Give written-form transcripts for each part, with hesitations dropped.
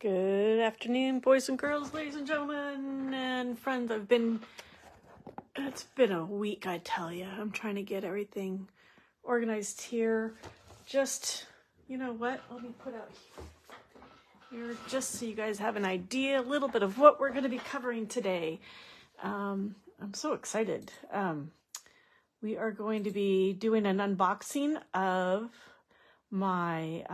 Good afternoon, boys and girls, ladies and gentlemen, and friends. It's been a week, I tell you. I'm trying to get everything organized here. Just, you know what? Let me put out here just so you guys have an idea, a little bit of what we're going to be covering today. I'm so excited. We are going to be doing an unboxing of my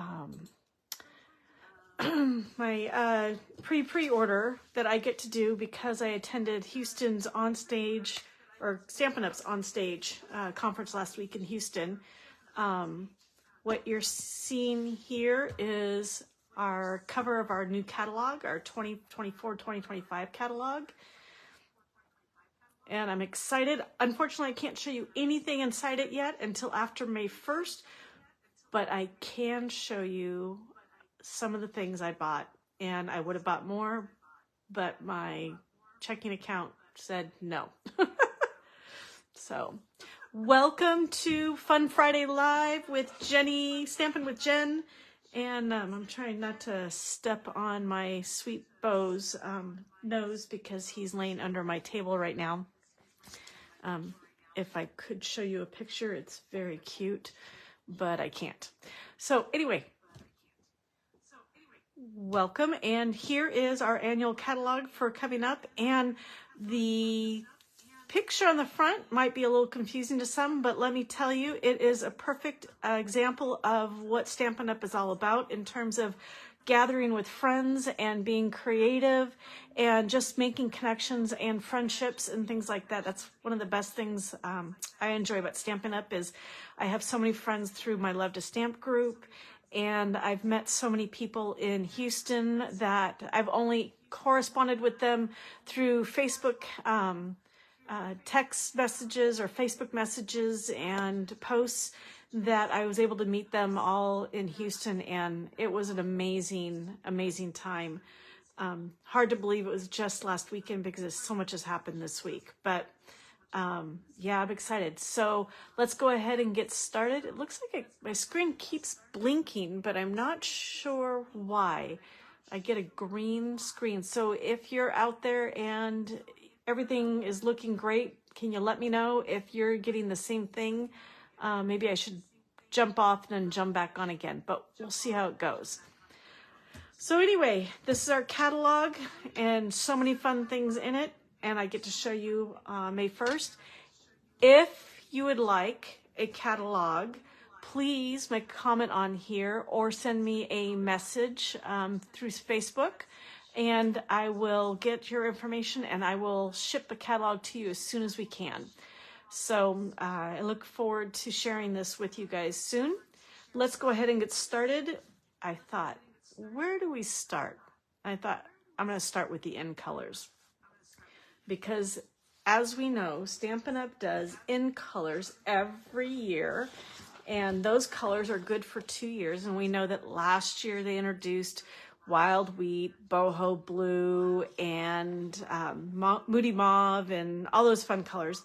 my pre-order that I get to do because I attended Houston's onstage, or Stampin' Up's onstage conference last week in Houston. What you're seeing here is our cover of our new catalog, our 2024-2025 catalog. And I'm excited. Unfortunately, I can't show you anything inside it yet until after May 1st, but I can show you some of the things I bought, and I would have bought more, but my checking account said no. So, welcome to Fun Friday Live with Jennie, Stampin' with Jen, and I'm trying not to step on my sweet Beau's nose because he's laying under my table right now. If I could show you a picture, it's very cute, but I can't. So anyway, welcome, and here is our annual catalog for coming up, and the picture on the front might be a little confusing to some, but let me tell you, it is a perfect example of what Stampin' Up is all about in terms of gathering with friends and being creative and just making connections and friendships and things like that. That's one of the best things I enjoy about Stampin' Up is I have so many friends through my Love to Stamp group, and I've met so many people in Houston that I've only corresponded with them through Facebook text messages or Facebook messages and posts, that I was able to meet them all in Houston, and it was an amazing, amazing time. Hard to believe it was just last weekend because so much has happened this week, but yeah, I'm excited. So let's go ahead and get started. It looks like my screen keeps blinking, but I'm not sure why. I get a green screen. So if you're out there and everything is looking great, can you let me know if you're getting the same thing? Maybe I should jump off and then jump back on again, but we'll see how it goes. So anyway, this is our catalog and so many fun things in it, and I get to show you May 1st. If you would like a catalog, please make a comment on here or send me a message through Facebook, and I will get your information and I will ship the catalog to you as soon as we can. So I look forward to sharing this with you guys soon. Let's go ahead and get started. I thought, where do we start? I thought I'm going to start with the end colors, because as we know, Stampin' Up does in colors every year, and those colors are good for 2 years. And we know that last year they introduced Wild Wheat, Boho Blue, and Moody Mauve, and all those fun colors.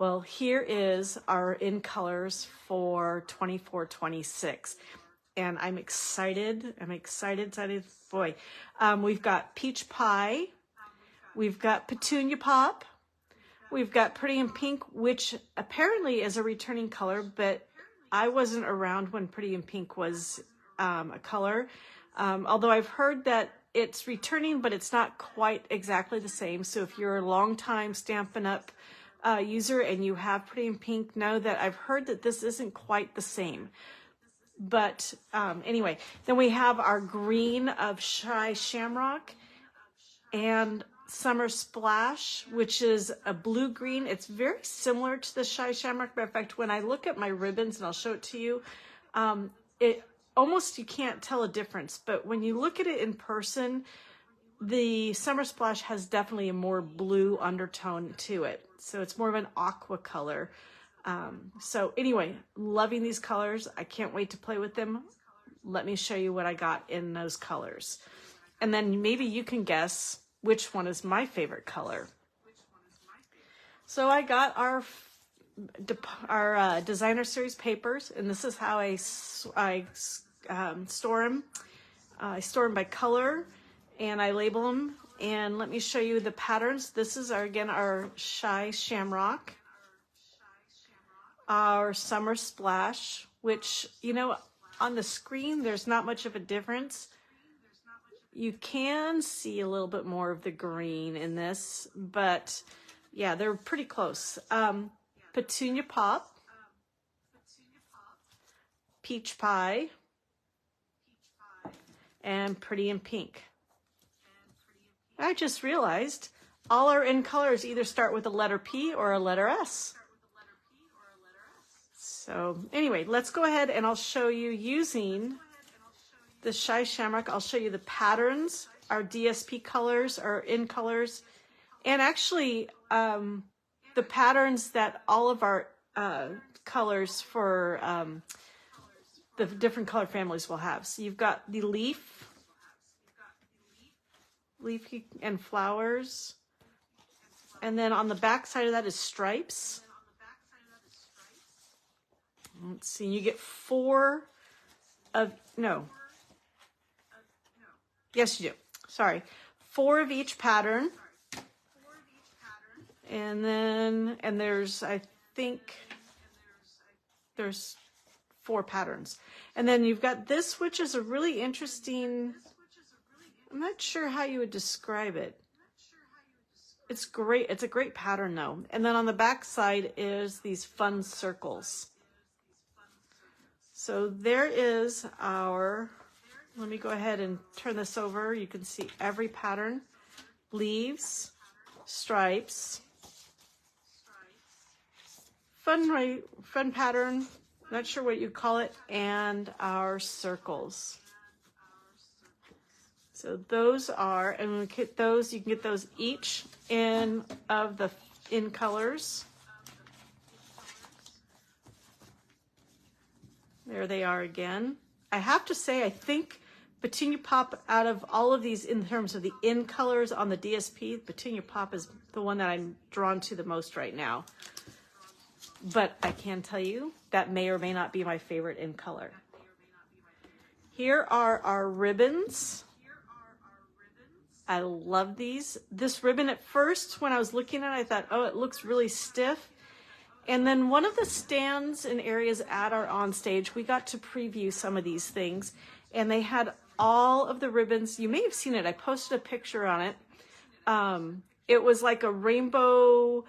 Well, here is our in colors for 24-26. And I'm excited. Boy, we've got Peach Pie. We've got Petunia Pop. We've got Pretty in Pink, which apparently is a returning color, but I wasn't around when Pretty in Pink was a color. Although I've heard that it's returning, but it's not quite exactly the same. So if you're a longtime Stampin' Up user and you have Pretty in Pink, know that I've heard that this isn't quite the same. But anyway, then we have our green of Shy Shamrock and Summer Splash, which is a blue-green. It's very similar to the Shy Shamrock. Matter of fact, when I look at my ribbons, and I'll show it to you, it almost, you can't tell a difference. But when you look at it in person, the Summer Splash has definitely a more blue undertone to it. So it's more of an aqua color. So anyway, loving these colors. I can't wait to play with them. Let me show you what I got in those colors. And then maybe you can guess which one is my favorite color. So I got our designer series papers, and this is how I store them. I store them by color, and I label them. And let me show you the patterns. This is again our Shy Shamrock, our Summer Splash, which, you know, on the screen there's not much of a difference. You can see a little bit more of the green in this, but yeah, they're pretty close. Petunia Pop, Peach Pie, and Pretty in Pink. I just realized all our in colors either start with a letter P or a letter S. So anyway, let's go ahead and I'll show you using the Shy Shamrock. I'll show you the patterns, our DSP colors, our in colors, and actually the patterns that all of our colors for the different color families will have. So you've got the leaf and flowers, and then on the back side of that is stripes. Let's see, you get 4 of, no, yes you do, sorry, 4 of each pattern, and then, and there's, I think there's 4 patterns, and then you've got this, which is a really interesting, I'm not sure how you would describe it. It's great. It's a great pattern though. And then on the back side is these fun circles. So there is our, let me go ahead and turn this over. You can see every pattern, leaves, stripes, fun pattern, not sure what you call it, and our circles. So those are, and when we get those, you can get those each in colors. There they are again. I have to say, I think Petunia Pop, out of all of these in terms of the in colors on the DSP, Petunia Pop is the one that I'm drawn to the most right now. But I can tell you that may or may not be my favorite in color. Here are our ribbons. I love these. This ribbon at first, when I was looking at it, I thought, oh, it looks really stiff. And then one of the stands and areas at our on stage, we got to preview some of these things, and they had all of the ribbons. You may have seen it. I posted a picture on it. It was like a rainbow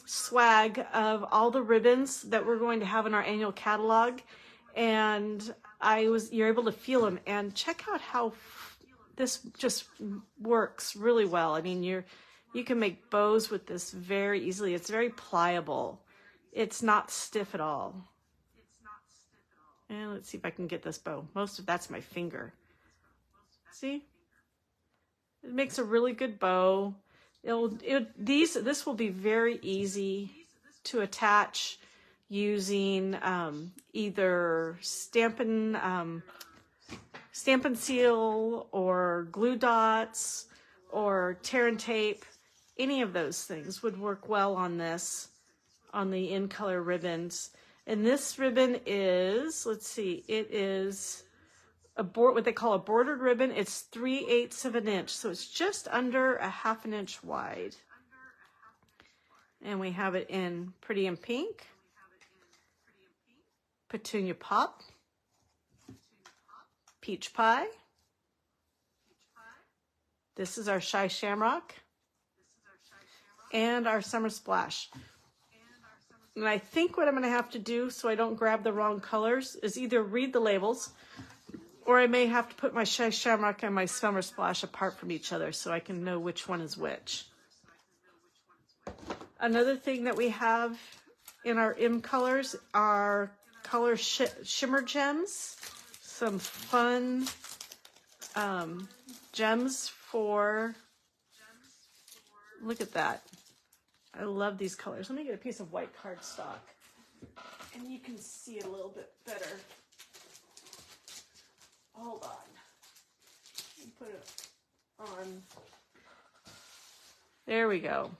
swag of all the ribbons that we're going to have in our annual catalog. And you're able to feel them, and check out how this just works really well. I mean, you can make bows with this very easily. It's very pliable. It's not stiff at all. And let's see if I can get this bow. Most of that's my finger. See? It makes a really good bow. This will be very easy to attach using either Stampin' Seal or glue dots or tear and tape. Any of those things would work well on this, on the in color ribbons. And this ribbon is, let's see, it is what they call a bordered ribbon. It's 3/8 of an inch, so it's just under a 1/2 inch wide. And we have it in Pretty in Pink, Petunia Pop, Peach Pie. This is our Shy Shamrock, and our Summer Splash. And I think what I'm going to have to do, so I don't grab the wrong colors, is either read the labels, or I may have to put my Shy Shamrock and my Summer Splash apart from each other so I can know which one is which. Another thing that we have in our M colors are color shimmer gems. Some fun gems for, look at that. I love these colors. Let me get a piece of white cardstock and you can see it a little bit better. Hold on. Let me put it on. There we go.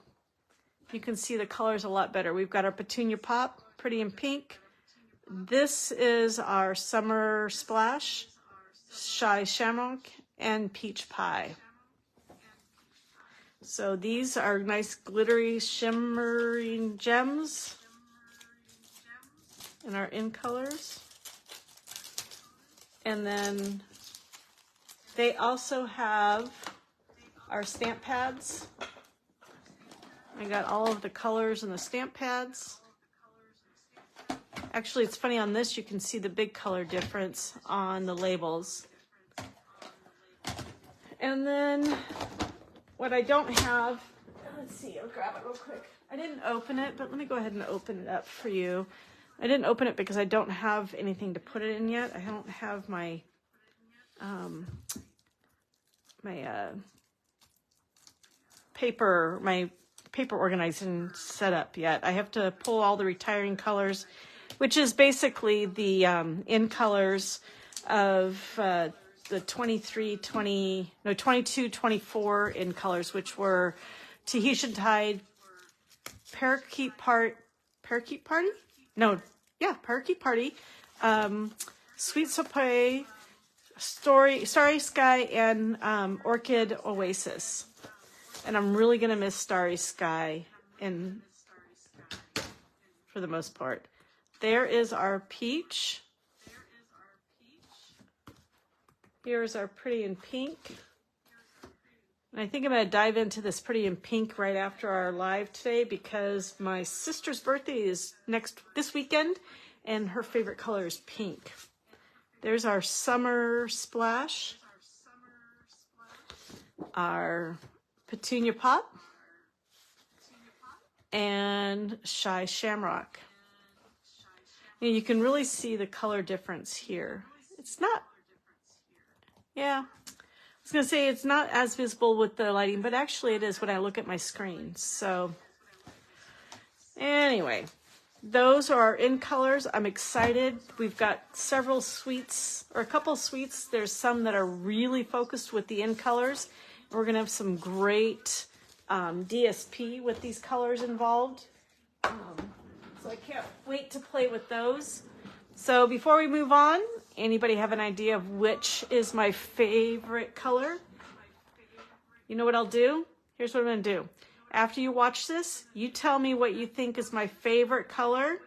You can see the colors a lot better. We've got our Petunia Pop, Pretty in Pink. This is our Summer Splash, Shy Shamrock, and peach pie. So these are nice glittery shimmering gems in our in colors. And then they also have our stamp pads. I got all of the colors in the stamp pads. Actually, it's funny, on this you can see the big color difference on the labels. And then what I don't have, let's see, I'll grab it real quick. I didn't open it, but let me go ahead and open it up for you. I didn't open it because I don't have anything to put it in yet. I don't have my paper organizing set up yet. I have to pull all the retiring colors, which is basically the in colors of the 22, 24 in colors, which were Tahitian Tide, Parakeet Party, Sweet Soleil, Starry Sky, and Orchid Oasis. And I'm really going to miss Starry Sky for the most part. There is our peach. Here's our Pretty in Pink. And I think I'm going to dive into this Pretty in Pink right after our live today because my sister's birthday is this weekend and her favorite color is pink. There's our Summer Splash, our Petunia Pop, and Shy Shamrock. And you can really see the color difference here. It's not, yeah, I was going to say it's not as visible with the lighting, but actually it is when I look at my screen. So anyway, those are our in colors. I'm excited. We've got several suites, or a couple of suites. There's some that are really focused with the in colors. We're going to have some great DSP with these colors involved. So I can't wait to play with those. So before we move on, anybody have an idea of which is my favorite color? You know what I'll do? Here's what I'm going to do. After you watch this, you tell me what you think is my favorite color.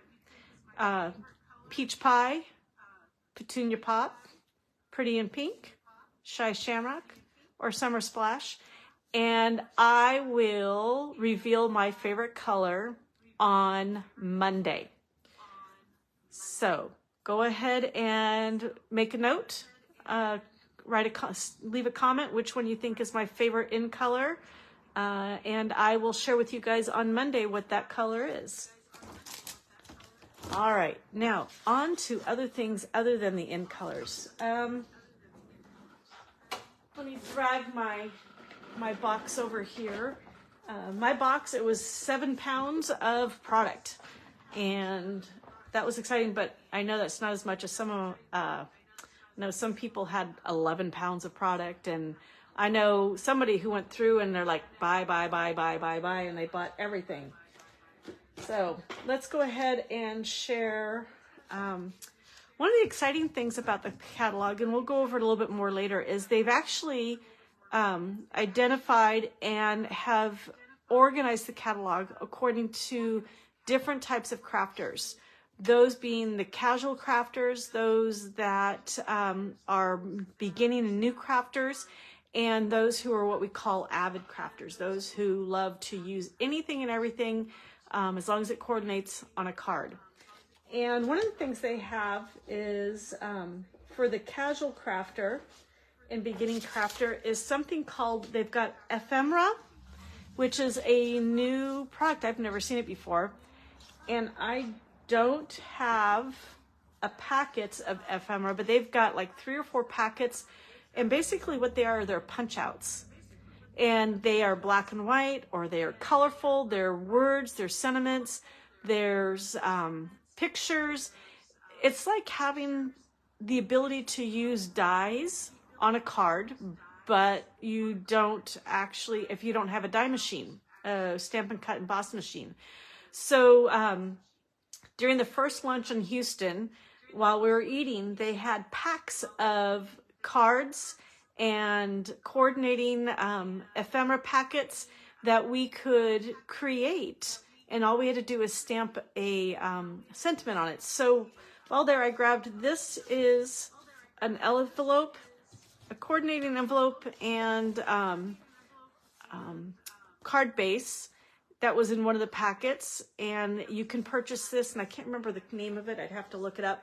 Peach Pie, Petunia Pop, Pretty in Pink, Shy Shamrock, or Summer Splash. And I will reveal my favorite color on Monday. So go ahead and make a note, leave a comment which one you think is my favorite in color, and I will share with you guys on Monday what that color is. All right, now on to other things other than the in colors. Let me drag my box over here. My box, it was 7 pounds of product, and that was exciting, but I know that's not as much as some people had 11 pounds of product, and I know somebody who went through and they're like, buy, and they bought everything. So let's go ahead and share. One of the exciting things about the catalog, and we'll go over it a little bit more later, is they've actually identified and have organized the catalog according to different types of crafters. Those being the casual crafters, those that are beginning and new crafters, and those who are what we call avid crafters, those who love to use anything and everything as long as it coordinates on a card. And one of the things they have is for the casual crafter and beginning crafter is something called, they've got ephemera, which is a new product. I've never seen it before. And I don't have a packet of ephemera, but they've got like 3 or 4 packets. And basically what they are, they're punch outs. And they are black and white, or they are colorful. They're words, there's sentiments, there's pictures. It's like having the ability to use dies on a card, but you don't actually, if you don't have a die machine, a Stampin' Cut and Emboss machine. So during the first lunch in Houston, while we were eating, they had packs of cards and coordinating ephemera packets that we could create. And all we had to do is stamp a sentiment on it. So while there, I grabbed, this is an envelope, a coordinating envelope, and card base that was in one of the packets. And you can purchase this, and I can't remember the name of it. I'd have to look it up.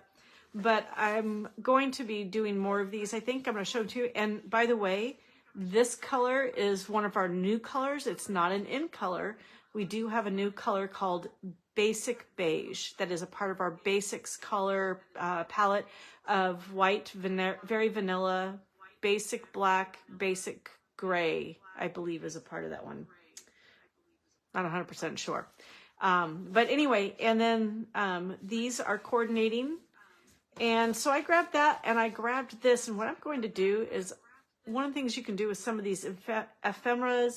But I'm going to be doing more of these. I think I'm going to show them to you. And by the way, this color is one of our new colors. It's not an in color. We do have a new color called Basic Beige that is a part of our basics color palette of white, very vanilla, basic black, basic gray, I believe is a part of that one. Not 100% sure. But anyway, and then these are coordinating. And so I grabbed that, and I grabbed this. And what I'm going to do is, one of the things you can do with some of these ephemera,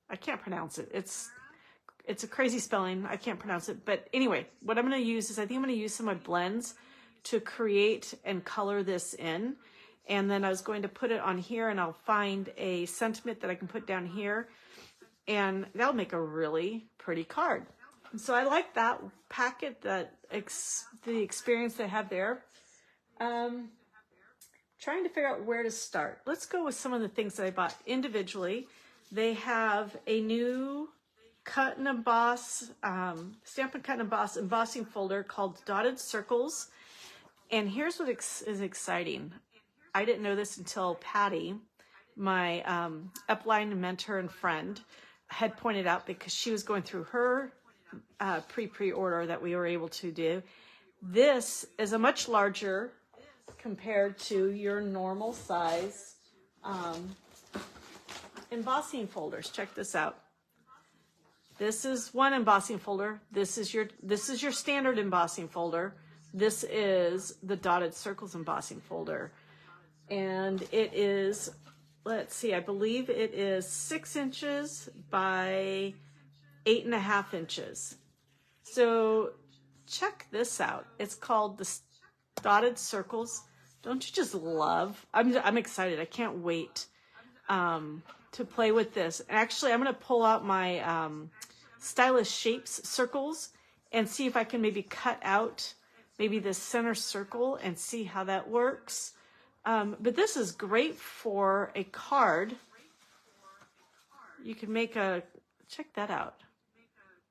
I can't pronounce it. It's a crazy spelling. I can't pronounce it. But anyway, what I'm going to use is, I think I'm going to use some of my blends to create and color this in. And then I was going to put it on here, and I'll find a sentiment that I can put down here, and that'll make a really pretty card. And so I like that packet, the experience they have there. Trying to figure out where to start. Let's go with some of the things that I bought individually. They have a new cut and emboss, Stampin' Cut and Emboss embossing folder called Dotted Circles. And here's what is exciting. I didn't know this until Patty, my upline mentor and friend, had pointed out, because she was going through her pre-order that we were able to do. This is a much larger compared to your normal size embossing folders. Check this out. This is one embossing folder. This is your standard embossing folder. This is the Dotted Circles embossing folder. And it is, let's see, I believe it is 6 inches by 8.5 inches. So check this out. It's called the Dotted Circles. Don't you just love? I'm excited. I can't wait to play with this. And actually, I'm going to pull out my Stylish Shapes circles and see if I can maybe cut out maybe the center circle and see how that works. But this is great for a card. You can make a, check that out.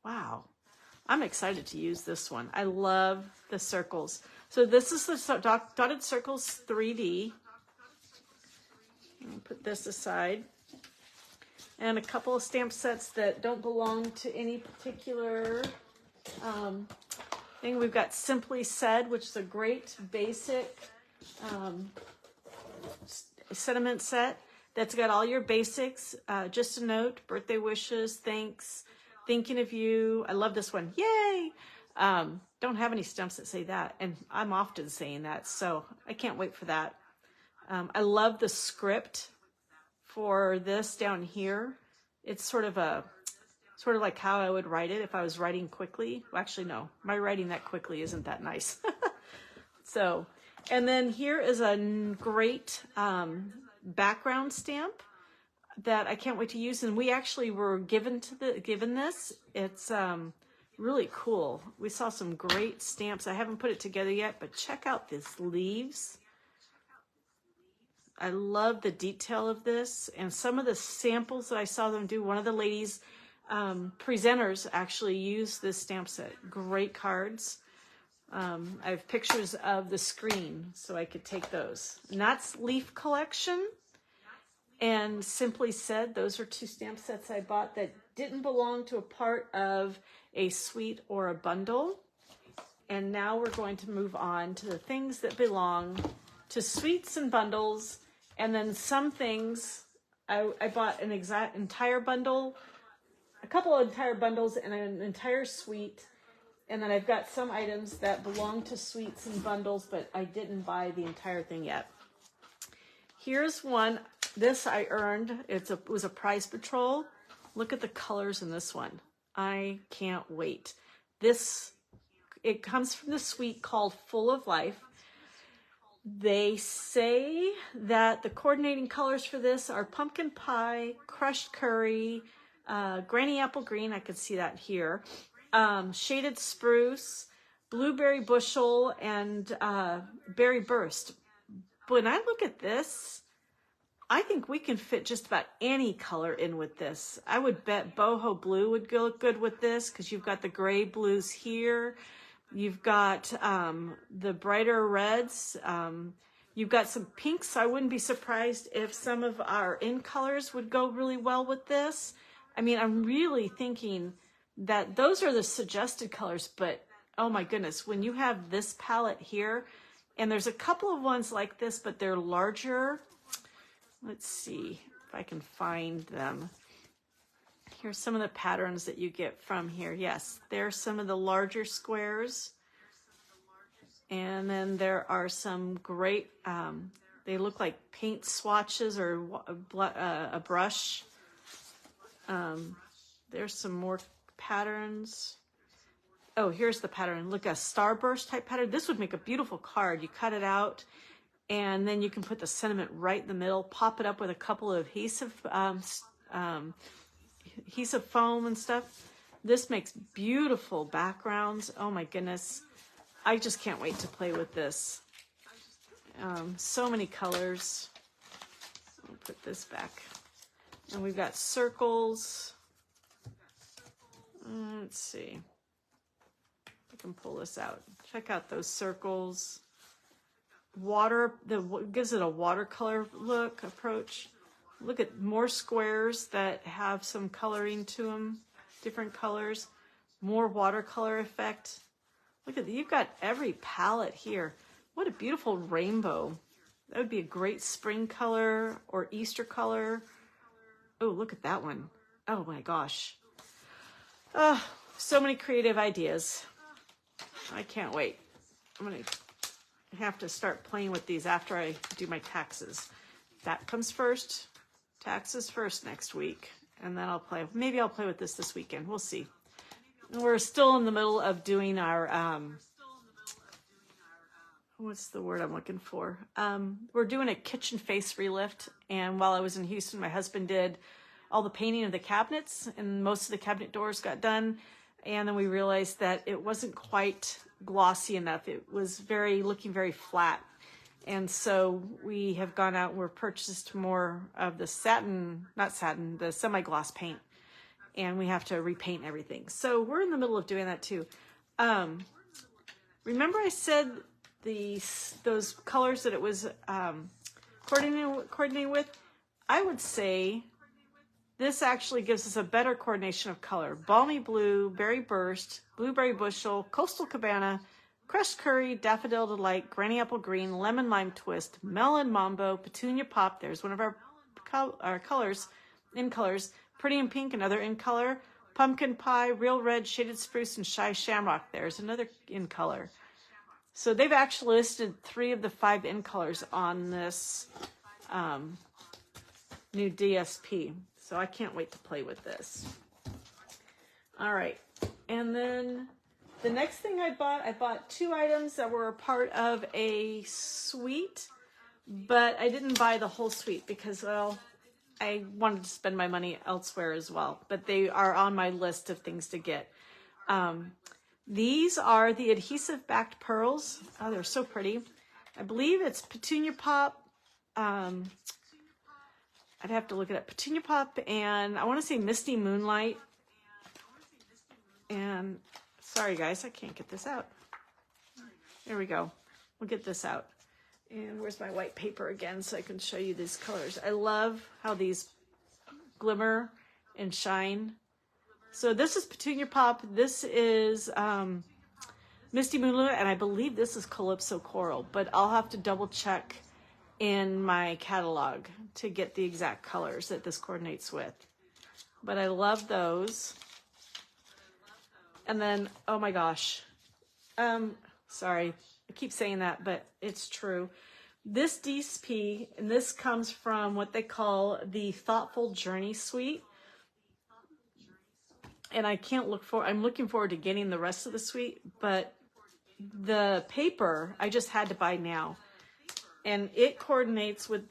Wow. I'm excited to use this one. I love the circles. So this is the Dotted Circles 3D. I'll put this aside. And a couple of stamp sets that don't belong to any particular thing. We've got Simply Said, which is a great basic sentiment set that's got all your basics. Just a note, birthday wishes, thanks, thinking of you. I love this one. Yay! Don't have any stamps that say that, and I'm often saying that, so I can't wait for that. I love the script for this down here. It's sort of like how I would write it if I was writing quickly. Well, actually, no, my writing that quickly isn't that nice. So, and then here is a great background stamp that I can't wait to use. And we actually were given this. It's really cool. We saw some great stamps. I haven't put it together yet, but check out these leaves. I love the detail of this, and some of the samples that I saw them do. One of the ladies, presenters, actually used this stamp set. Great cards. I have pictures of the screen, so I could take those. And that's Leaf Collection and Simply Said. Those are two stamp sets I bought that didn't belong to a part of a suite or a bundle. And now we're going to move on to the things that belong to suites and bundles. And then some things, I bought an entire bundle, a couple of entire bundles and an entire suite. And then I've got some items that belong to suites and bundles, but I didn't buy the entire thing yet. Here's one. This I earned. It was a Prize Patrol. Look at the colors in this one. I can't wait. It comes from the suite called Full of Life. They say that the coordinating colors for this are pumpkin pie, crushed curry, granny apple green, I could see that here, shaded spruce, blueberry bushel, and berry burst. When I look at this, I think we can fit just about any color in with this. I would bet boho blue would go good with this because you've got the gray blues here. You've got the brighter reds. You've got some pinks. I wouldn't be surprised if some of our in colors would go really well with this. I mean, I'm really thinking that those are the suggested colors, but oh my goodness, when you have this palette here, and there's a couple of ones like this, but they're larger. Let's see if I can find them. Here's some of the patterns that you get from here. Yes, there's some of the larger squares. And then there are some great, they look like paint swatches or a brush. There's some more patterns. Oh, here's the pattern. Look, a starburst type pattern. This would make a beautiful card. You cut it out, and then you can put the sentiment right in the middle, pop it up with a couple of adhesive foam and stuff. This makes beautiful backgrounds. Oh my goodness. I just can't wait to play with this. So many colors. I'll put this back. And we've got circles. Let's see. I can pull this out. Check out those circles. Water, gives it a watercolor look, approach. Look at more squares that have some coloring to them, different colors, more watercolor effect. Look at, you've got every palette here. What a beautiful rainbow. That would be a great spring color or Easter color. Oh, look at that one. Oh my gosh. Oh, so many creative ideas. I can't wait. I'm going to have to start playing with these after I do my taxes. That comes first. Taxes first next week, and then I'll play. Maybe I'll play with this weekend. We'll see. We're still in the middle of doing our, what's the word I'm looking for? We're doing a kitchen face relift, and while I was in Houston, my husband did all the painting of the cabinets, and most of the cabinet doors got done, and then we realized that it wasn't quite glossy enough. It was looking very flat. And so we have gone out and we've purchased more of the the semi-gloss paint. And we have to repaint everything. So we're in the middle of doing that too. Remember I said those colors that it was coordinating with? I would say this actually gives us a better coordination of color. Balmy blue, berry burst, blueberry bushel, coastal cabana, crushed curry, daffodil delight, granny apple green, lemon lime twist, melon mambo, petunia pop. There's one of our colors, in colors. Pretty in pink, another in color. Pumpkin pie, real red, shaded spruce, and shy shamrock. There's another in color. So they've actually listed 3 of the 5 in colors on this new DSP. So I can't wait to play with this. All right, and then the next thing I bought 2 items that were a part of a suite, but I didn't buy the whole suite because, well, I wanted to spend my money elsewhere as well, but they are on my list of things to get. These are the adhesive backed pearls. Oh, they're so pretty. I believe it's Petunia Pop. I'd have to look it up. Petunia Pop, and I want to say Misty Moonlight. And sorry guys, I can't get this out. There we go. We'll get this out. And where's my white paper again so I can show you these colors. I love how these glimmer and shine. So this is Petunia Pop. This is Misty Moonlight, and I believe this is Calypso Coral, but I'll have to double check in my catalog to get the exact colors that this coordinates with. But I love those. And then, oh my gosh, sorry, I keep saying that, but it's true. This DSP, and this comes from what they call the Thoughtful Journey Suite. And I'm looking forward to getting the rest of the suite, but the paper I just had to buy now. And it coordinates with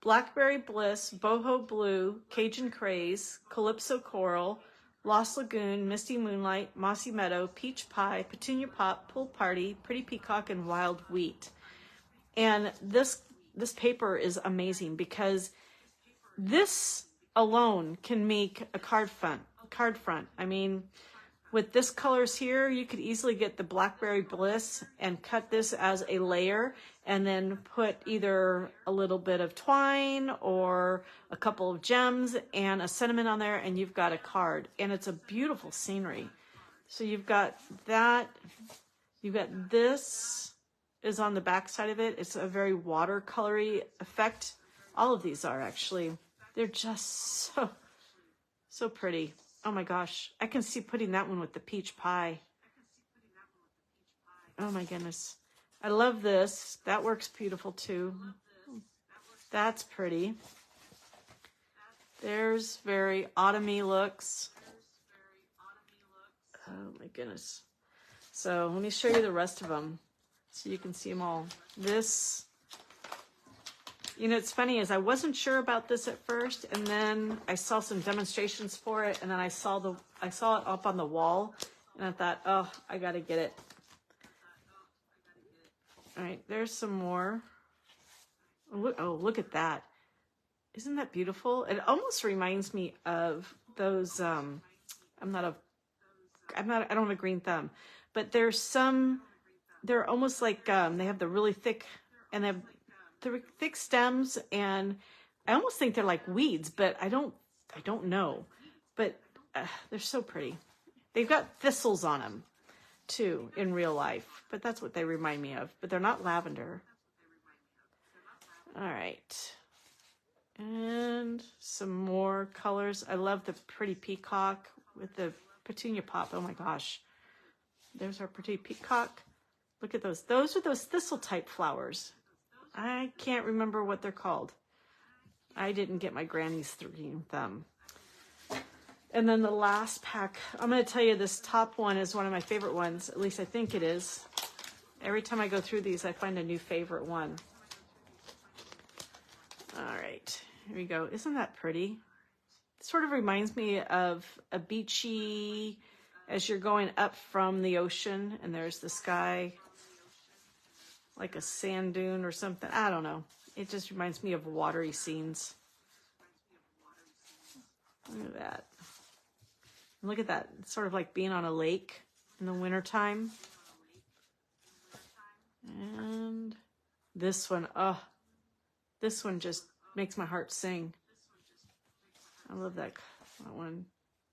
Blackberry Bliss, Boho Blue, Cajun Craze, Calypso Coral, Lost Lagoon, Misty Moonlight, Mossy Meadow, Peach Pie, Petunia Pop, Pool Party, Pretty Peacock, and Wild Wheat. And this paper is amazing because this alone can make a card front. I mean, with this colors here, you could easily get the Blackberry Bliss and cut this as a layer and then put either a little bit of twine or a couple of gems and a sentiment on there, and you've got a card. And it's a beautiful scenery. So you've got that. You've got this is on the back side of it. It's a very watercolory effect. All of these are actually. They're just so pretty. Oh my gosh, I can see putting that one with the peach pie. Oh my goodness. I love this. That works beautiful too. That's pretty. There's very autumny looks. Oh my goodness. So let me show you the rest of them so you can see them all. This, you know, it's funny is I wasn't sure about this at first, and then I saw some demonstrations for it, and then I saw it up on the wall, and I thought, oh, I gotta get it. All right, there's some more. Oh, look at that. Isn't that beautiful? It almost reminds me of those, I don't have a green thumb, but there's some, they're almost like, they have the really thick, and they have the thick stems, and I almost think they're like weeds, but I don't know, but they're so pretty. They've got thistles on them too in real life, but that's what they remind me of, but they're not lavender. All right, and some more colors. I love the Pretty Peacock with the Petunia Pop. Oh my gosh, there's our Pretty Peacock. Look at those. Those are those thistle type flowers. I can't remember what they're called. I didn't get my granny's green thumb. And then the last pack, I'm going to tell you this top one is one of my favorite ones. At least I think it is. Every time I go through these, I find a new favorite one. All right, here we go. Isn't that pretty? It sort of reminds me of a beachy, as you're going up from the ocean, and there's the sky, like a sand dune or something. I don't know. It just reminds me of watery scenes. Look at that. And look at that. It's sort of like being on a lake in the wintertime. And this one, oh, this one just makes my heart sing. I love that one.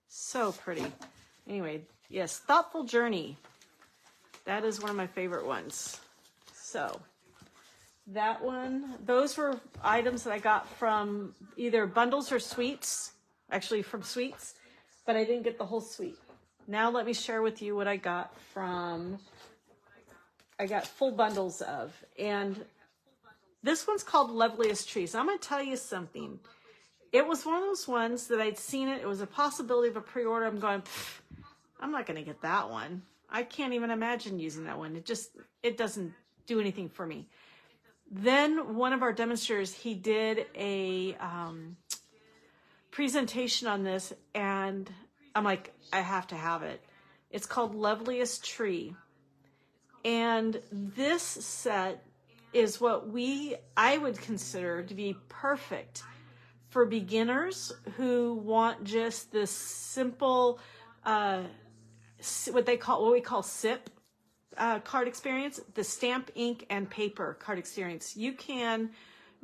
So pretty. Anyway, yes, Thoughtful Journey. That is one of my favorite ones. So that one, those were items that I got from either bundles or suites, actually from suites, but I didn't get the whole suite. Now let me share with you what I got from, I got full bundles of, and this one's called Loveliest Trees. I'm going to tell you something. It was one of those ones that I'd seen it. It was a possibility of a pre-order. I'm going, I'm not going to get that one. I can't even imagine using that one. It doesn't do anything for me. Then one of our demonstrators, he did a presentation on this, and I'm like, I have to have it. It's called Loveliest Tree. And this set is what I would consider to be perfect for beginners who want just this simple, what we call SIP card experience, the stamp, ink, and paper card experience. You can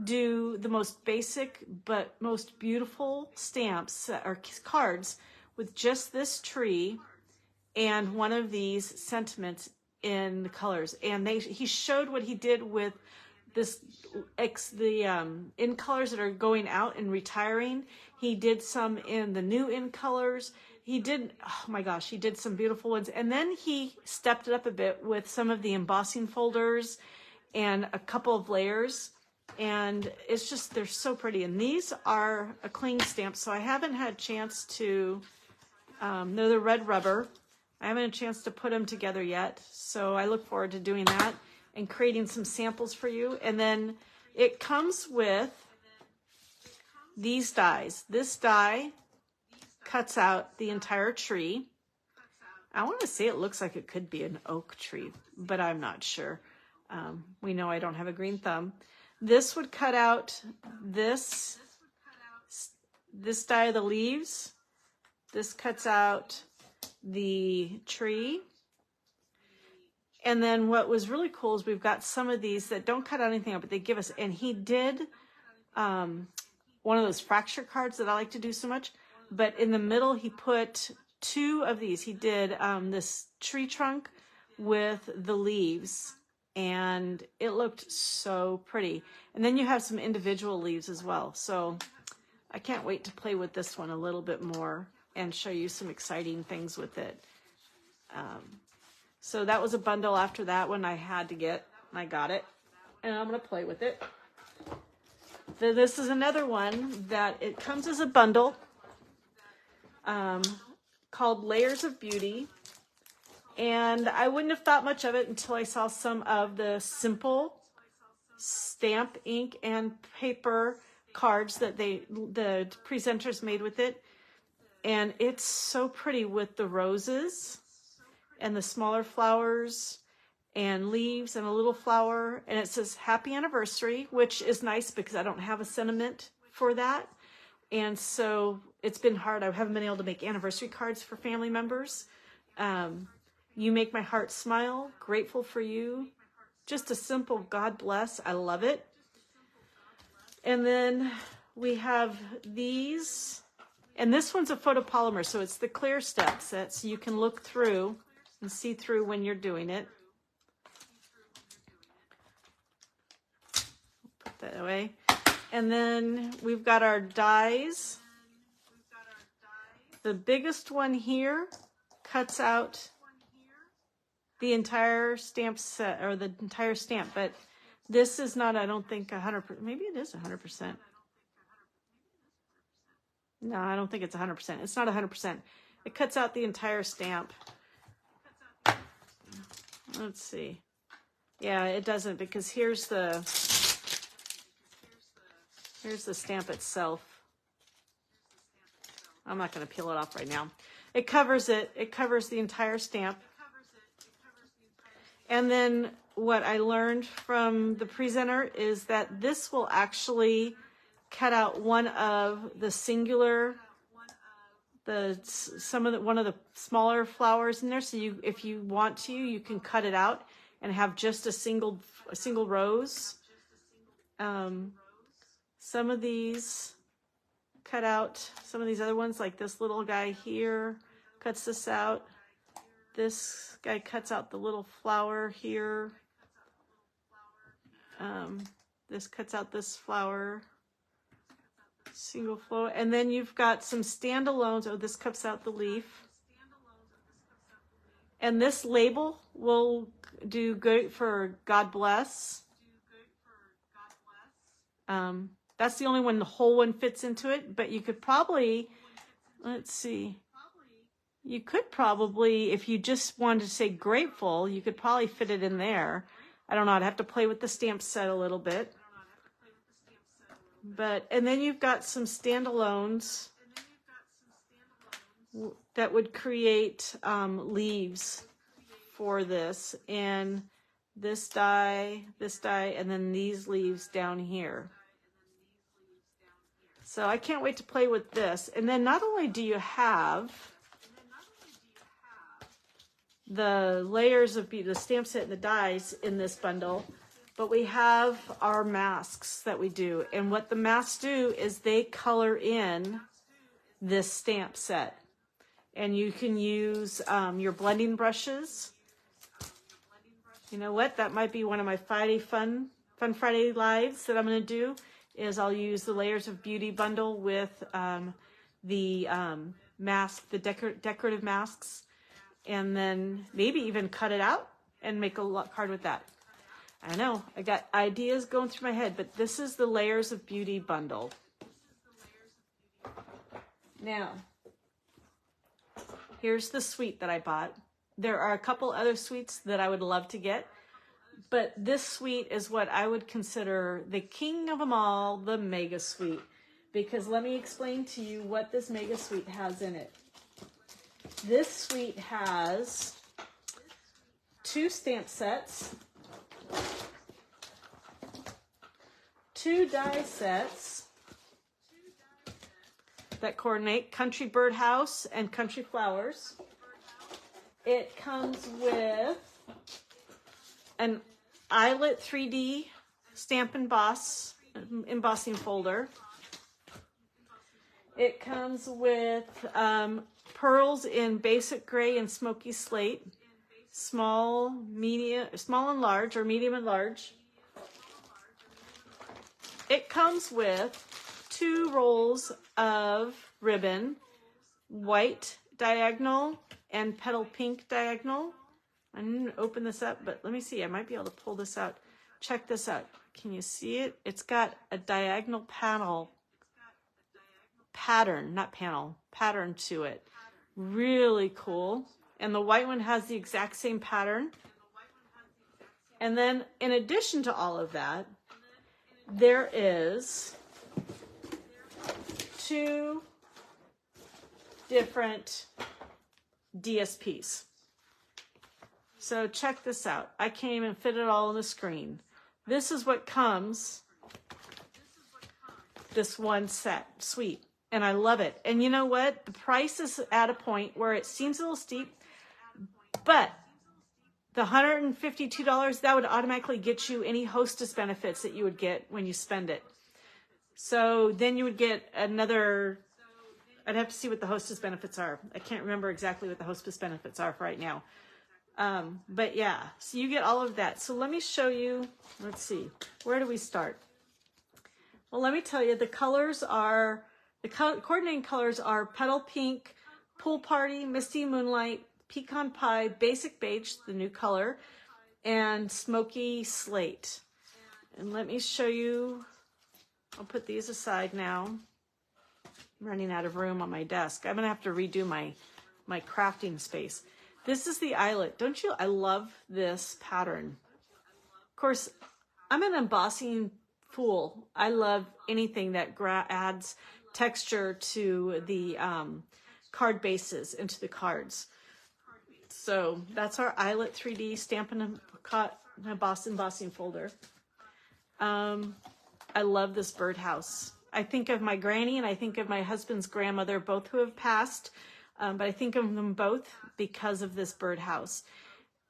do the most basic but most beautiful stamps or cards with just this tree and one of these sentiments in the colors. And he showed what he did with in colors that are going out and retiring. He did some in the new in colors. He did, oh my gosh, he did some beautiful ones. And then he stepped it up a bit with some of the embossing folders and a couple of layers. And it's just, they're so pretty. And these are a cling stamp, so I haven't had a chance to, they're the red rubber. I haven't had a chance to put them together yet, so I look forward to doing that. and creating some samples for you. And then it comes with these dies. This die cuts out the entire tree. I want to say it looks like it could be an oak tree, but I'm not sure. We know I don't have a green thumb. This would cut out this die of the leaves. This cuts out the tree. And then what was really cool is we've got some of these that don't cut out anything out, but they give us, and he did one of those fracture cards that I like to do so much, but in the middle he put two of these. He did this tree trunk with the leaves, and it looked so pretty. And then you have some individual leaves as well. So I can't wait to play with this one a little bit more and show you some exciting things with it. So that was a bundle after that one I had to get. I got it, and I'm going to play with it. This is another one that it comes as a bundle called Layers of Beauty. And I wouldn't have thought much of it until I saw some of the simple stamp, ink, and paper cards that the presenters made with it. And it's so pretty with the roses and the smaller flowers and leaves and a little flower. And it says happy anniversary, which is nice because I don't have a sentiment for that. And so it's been hard. I haven't been able to make anniversary cards for family members. You make my heart smile, grateful for you. Just a simple God bless. I love it. And then we have these, and this one's a photopolymer, so it's the clear step set, so you can look through and see through when you're doing it. Put that away. And then we've got our dies. The biggest one here cuts out the entire stamp set, or the entire stamp, but this is not, I don't think 100%, maybe it is 100%. No, I don't think it's 100%. It's not 100%. It cuts out the entire stamp. Let's see. Yeah, it doesn't, because here's the stamp itself. I'm not going to peel it off right now. It covers it. It covers the entire stamp. And then what I learned from the presenter is that this will actually cut out one of the singular, one of the smaller flowers in there. So you, if you want to, you can cut it out and have just a single rose. Some of these cut out, some of these other ones, like this little guy here cuts this out. This guy cuts out the little flower here. This cuts out this flower, single flower. And then you've got some standalones. Oh, this cuts out the leaf. And this label will do good for God bless. That's the only one, the whole one fits into it, but you could probably, let's see. You could probably, if you just wanted to say grateful, you could probably fit it in there. I don't know. I'd have to play with the stamp set a little bit. But, and then you've got some standalones that would create leaves for this. And this die, and then these leaves down here. So I can't wait to play with this. And then not only do you have the layers of the stamp set and the dies in this bundle, but we have our masks that we do. And what the masks do is they color in this stamp set. And you can use your blending brushes. You know what? That might be one of my Fun Friday lives that I'm going to do, is I'll use the Layers of Beauty bundle with the mask, the decorative masks, and then maybe even cut it out and make a card with that. I know, I got ideas going through my head, but this is the Layers of Beauty bundle. Now, here's the suite that I bought. There are a couple other suites that I would love to get, But this suite is what I would consider the king of them all, the Mega Suite. Because let me explain to you what this Mega Suite has in it. This suite has 2 stamp sets, 2 die sets that coordinate Country Birdhouse and Country Flowers. It comes with an eyelet 3D stamp embossing folder. It comes with pearls in basic gray and smoky slate, small and large, or medium and large. It comes with 2 rolls of ribbon, white diagonal and petal pink diagonal. I didn't open this up, but let me see. I might be able to pull this out. Check this out. Can you see it? It's got a diagonal pattern to it. Really cool. And the white one has the exact same pattern. And then in addition to all of that, there is 2 different DSPs. So check this out. I can't even fit it all on the screen. This is what comes, this one suite. And I love it. And you know what? The price is at a point where it seems a little steep, but the $152, that would automatically get you any hostess benefits that you would get when you spend it. So then you would get another, I'd have to see what the hostess benefits are. I can't remember exactly what the hostess benefits are for right now. But yeah, so you get all of that. So let me show you, let's see, where do we start? Well, let me tell you, the colors are, coordinating colors are Petal Pink, Pool Party, Misty Moonlight, Pecan Pie, Basic Beige, the new color, and Smoky Slate. And let me show you, I'll put these aside now. I'm running out of room on my desk. I'm gonna have to redo my crafting space. This is the eyelet. Don't you? I love this pattern. Of course, I'm an embossing fool. I love anything that adds texture to the card bases, into the cards. So that's our eyelet 3D Stampin' Up embossing folder. I love this birdhouse. I think of my granny and I think of my husband's grandmother, both who have passed. But I think of them both because of this birdhouse.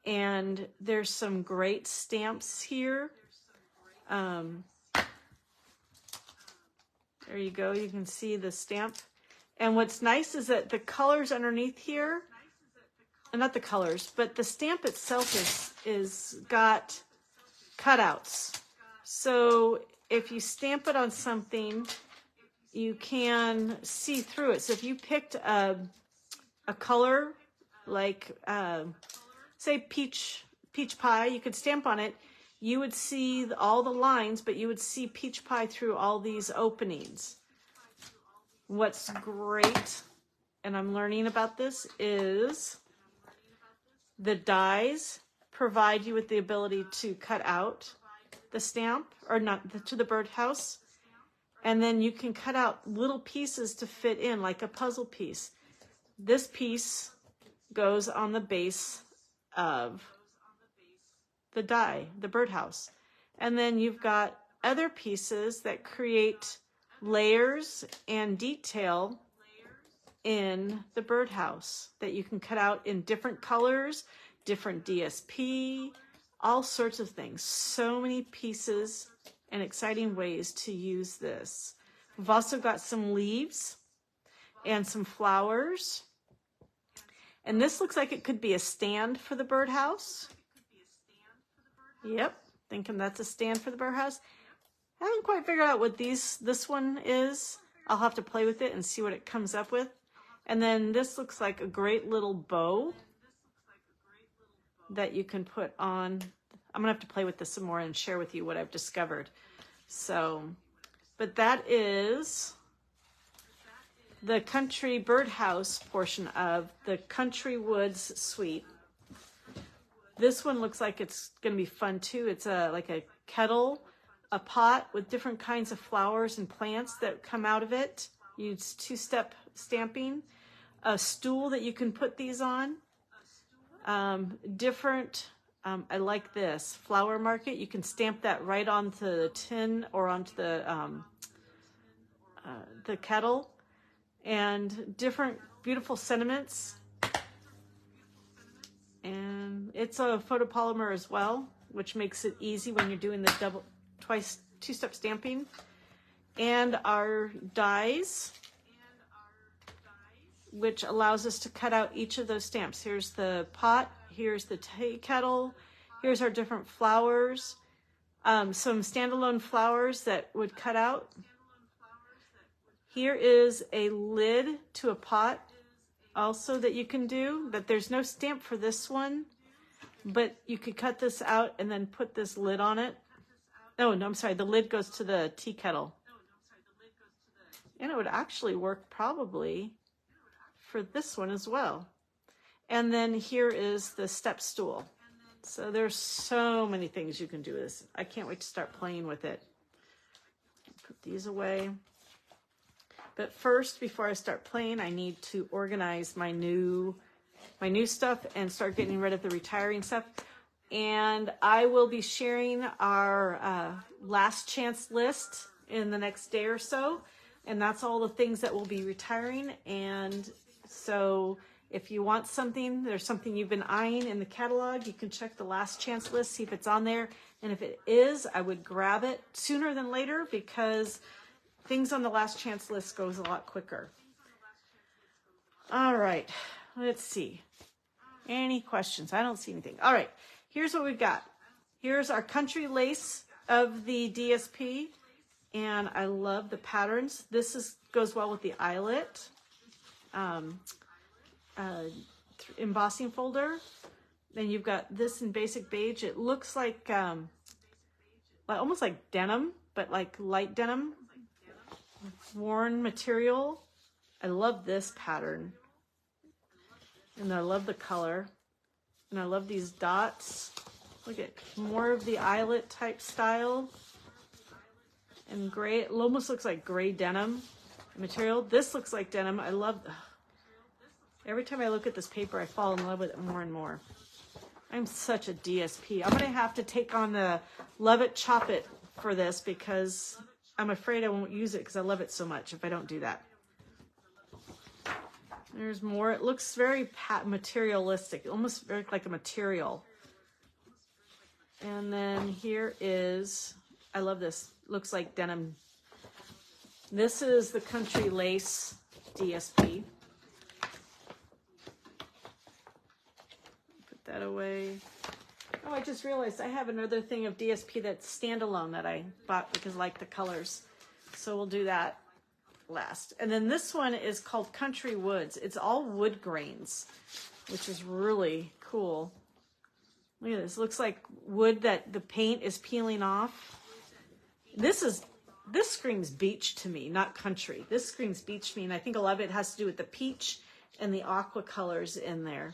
And there's some great stamps here. There you go. You can see the stamp. And what's nice is that the colors underneath here, not the colors, but the stamp itself is got cutouts. So if you stamp it on something, you can see through it. So if you picked a color like say peach pie, you could stamp on it, you would see all the lines, but you would see peach pie through all these openings. What's great, and I'm learning about this, is the dies provide you with the ability to cut out the stamp, or not, to the birdhouse, and then you can cut out little pieces to fit in like a puzzle piece. This piece goes on the base of the die, the birdhouse. And then you've got other pieces that create layers and detail in the birdhouse that you can cut out in different colors, different DSP, all sorts of things. So many pieces and exciting ways to use this. We've also got some leaves and some flowers. And this looks like it could be a stand for the birdhouse. Yep, thinking that's a stand for the birdhouse. I haven't quite figured out what this one is. I'll have to play with it and see what it comes up with. And then this looks like a great little bow that you can put on. I'm gonna have to play with this some more and share with you what I've discovered. So, but that is the Country Birdhouse portion of the Country Woods Suite. This one looks like it's going to be fun too. It's like a kettle, a pot with different kinds of flowers and plants that come out of it. Use two-step stamping. A stool that you can put these on. I like this flower market. You can stamp that right onto the tin or onto the kettle, and different beautiful sentiments. And it's a photopolymer as well, which makes it easy when you're doing the two-step stamping. And our dies, which allows us to cut out each of those stamps. Here's the pot, here's the tea kettle, here's our different flowers, some standalone flowers that would cut out. Here is a lid to a pot also that you can do, but there's no stamp for this one, but you could cut this out and then put this lid on it. Oh, no, I'm sorry, the lid goes to the tea kettle. And it would actually work probably for this one as well. And then here is the step stool. So there's so many things you can do with this. I can't wait to start playing with it. Put these away. But first, before I start playing, I need to organize my new stuff and start getting rid of the retiring stuff. And I will be sharing our last chance list in the next day or so. And that's all the things that will be retiring. And so if you want something, there's something you've been eyeing in the catalog, you can check the last chance list, see if it's on there. And if it is, I would grab it sooner than later, because things on the last chance list goes a lot quicker. All right, let's see. Any questions? I don't see anything. All right, here's what we've got. Here's our country lace of the DSP. And I love the patterns. This goes well with the eyelet embossing folder. Then you've got this in basic beige. It looks like almost like denim, but like light denim, worn material. I love this pattern, and I love the color, and I love these dots. Look at more of the eyelet type style. And gray, it almost looks like gray denim material. This looks like denim. I love, every time I look at this paper, I fall in love with it more and more. I'm such a DSP. I'm gonna have to take on the Love It, Chop It for this, because I'm afraid I won't use it because I love it so much if I don't do that. There's more. It looks very materialistic, almost very like a material. And then here is, I love this. Looks like denim. This is the country lace DSP. Put that away. Oh, I just realized I have another thing of DSP that's standalone that I bought because I like the colors. So we'll do that last. And then this one is called Country Woods. It's all wood grains, which is really cool. Look at this. Looks like wood that the paint is peeling off. This screams beach to me, not country. This screams beach to me, and I think a lot of it has to do with the peach and the aqua colors in there.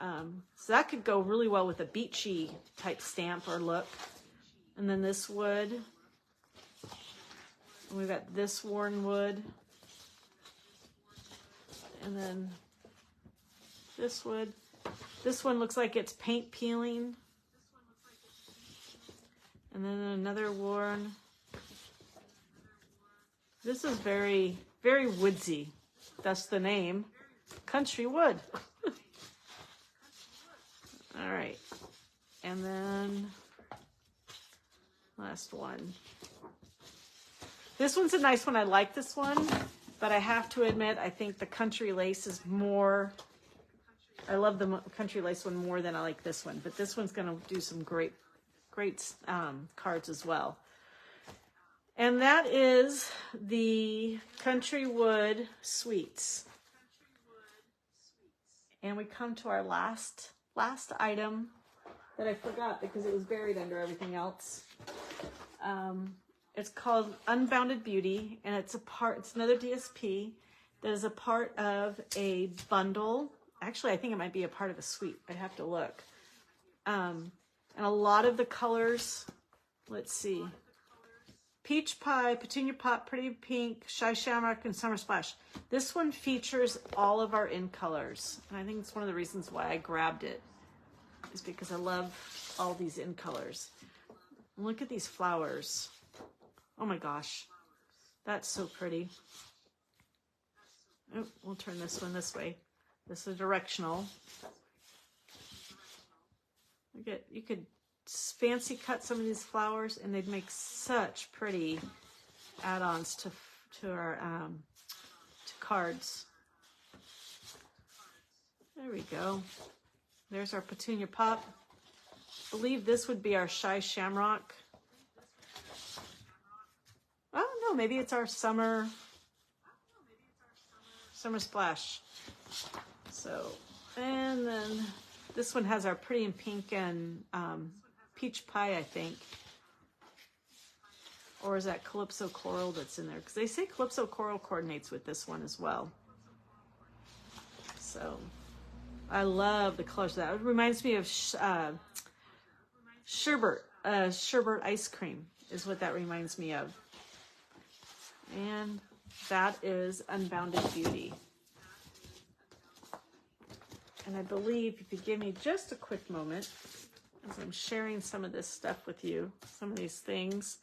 So that could go really well with a beachy type stamp or look. And then this wood. And we've got this worn wood. And then this wood. This one looks like it's paint peeling. And then another worn. This is very, very woodsy. That's the name. Country Wood. All right. And then last one. This one's a nice one. I like this one, but I have to admit, I think the country lace is more, I love the country lace one more than I like this one, but this one's going to do some great cards as well. And that is the Country Wood Sweets. And we come to our last item that I forgot because it was buried under everything else. It's called Unbounded Beauty, and it's another DSP that is a part of a bundle. Actually, I think it might be a part of a suite. I'd have to look. And a lot of the colors, let's see, Peach Pie, Petunia Pop, Pretty Pink, Shy Shamrock, and Summer Splash. This one features all of our in colors. And I think it's one of the reasons why I grabbed it, is because I love all these in colors. Look at these flowers. Oh my gosh, that's so pretty. Oh, we'll turn this one this way. This is directional. Look at, you could fancy cut some of these flowers and they'd make such pretty add-ons to our to cards. There we go. There's our Petunia Pop. I believe this would be our Shy Shamrock. Oh no, maybe it's our Summer Splash. So, and then this one has our Pretty in Pink and Peach Pie, I think. Or is that Calypso Coral that's in there? Because they say Calypso Coral coordinates with this one as well. So, I love the colors of that. It reminds me of sherbet ice cream is what that reminds me of. And that is Unbounded Beauty. And I believe if you give me just a quick moment, as I'm sharing some of this stuff with you, some of these things.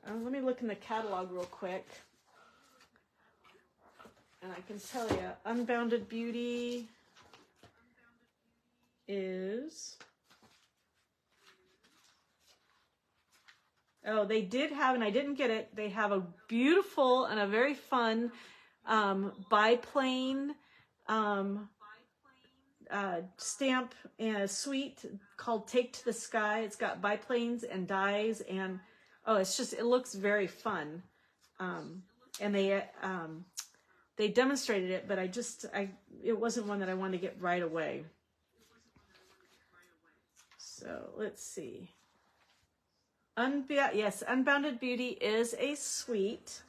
Let me look in the catalog real quick. And I can tell you, Unbounded Beauty is... Oh, they did have, and I didn't get it, they have a beautiful and a very fun biplane stamp and a suite called Take to the Sky. It's got biplanes and dies, and oh, it's just, it looks very fun. And they demonstrated it, but it wasn't one that I wanted to get right away. So let's see. Yes, Unbounded Beauty is a suite,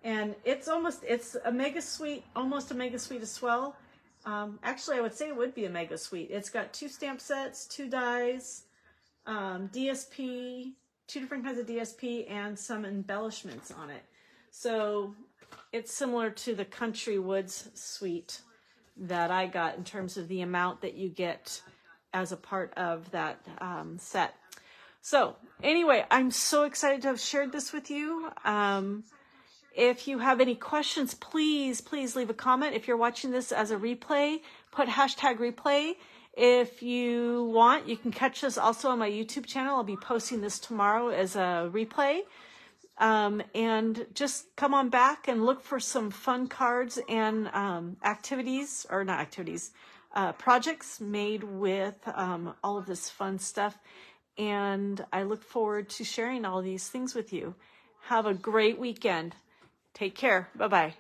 and it's a mega suite, almost a mega suite as well. Actually, I would say it would be a mega suite. It's got 2 stamp sets, 2 dies, DSP, 2 different kinds of DSP, and some embellishments on it. So it's similar to the Country Woods suite that I got in terms of the amount that you get as a part of that set. So anyway, I'm so excited to have shared this with you. If you have any questions, please leave a comment. If you're watching this as a replay, put #replay. If you want, you can catch this also on my YouTube channel. I'll be posting this tomorrow as a replay. And just come on back and look for some fun cards and projects made with all of this fun stuff. And I look forward to sharing all these things with you. Have a great weekend. Take care. Bye-bye.